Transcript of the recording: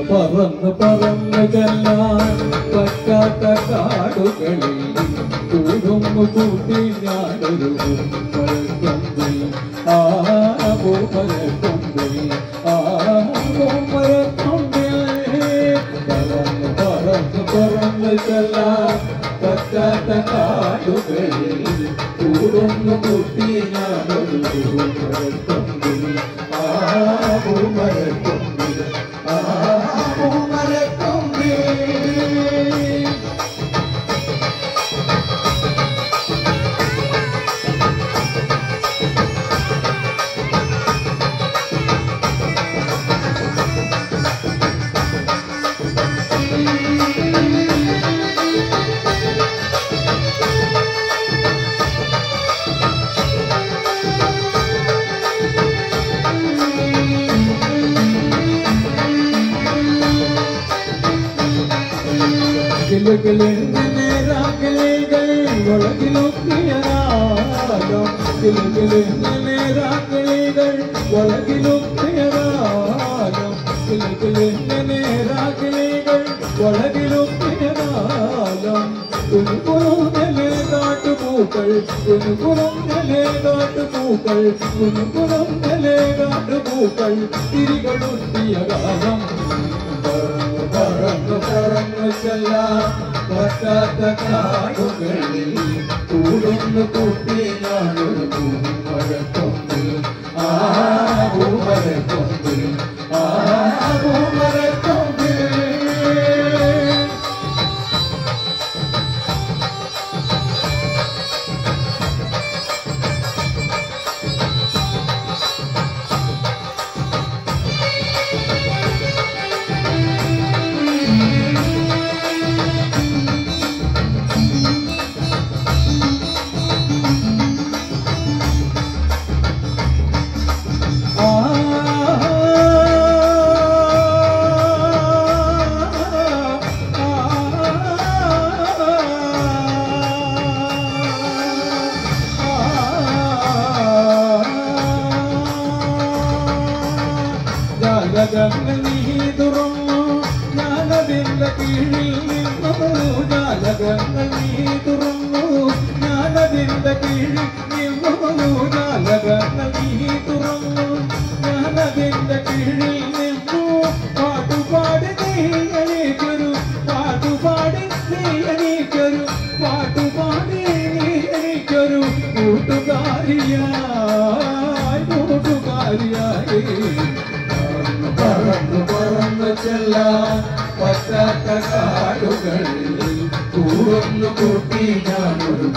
പറന്ന് പറന്ന് ചെല്ലാൻ പറ്റാത്ത കാടുകളിൽ കൂടുന്നു കൂട്ടി ഞാനൊരു മരക്കൊമ്പിൽ മരക്കൊമ്പിൽ മരക്കൊമ്പിൽ പറന്ന് പറന്ന് പറന്ന് ചെല്ലാൻ പറ്റാത്ത കാടുകളിൽ കൂടുന്നു കൂട്ടി ഞാനൊരു മരക്കൊമ്പിൽ മരക്കൊമ്പിൽ കിളികൾ ഒളകിലൊക്കിയരാലം കിളികൾ ഒളകിലൊക്കിയരാലം കിളികൾ ഒളകിലൊക്കിയരാലം കുനുകുറങ്ങലെ കാട്ടുപൂക്കൾ കുനുകുറങ്ങലെ കാട്ടുപൂക്കൾ കുനുകുറങ്ങലെ കാട്ടുപൂക്കൾ തിരികളുത്തിയ കാലം പറന്നു പറന്നു ചെല്ലാം പറ്റാത്ത കാടുകളിൽ കൂടുന്നു കൂട്ടി ഞാനൊരു പൂമരക്കൊമ്പിൽ പൂമരക്കൊമ്പിൽ പൂമരക്കൊമ്പിൽ ജാലകങ്ങൾ നീ തുറന്നു ഞാനതിന്റെ കീഴിൽ നിന്നു ജാലകങ്ങൾ നീ തുറന്നു ഞാനതിന്റെ കീഴിൽ നിന്നു ജാലകങ്ങൾ നീ തുറന്നു ഞാനതിന്റെ കീഴിൽ നിന്നു പാട്ടുപാടി നീ എനിക്കൊരു പാട്ടുപാടി നീ എനിക്കൊരു പാട്ടുപാടി നീ എനിക്കൊരു കൂട്ടുകാരിയായി കൂട്ടുകാരിയായി പറന്നു പറന്നു ചെല്ലാൻ പറ്റാത്ത കാടുകളിൽ കൂടുന്നു കൂട്ടി ഞാനൊരു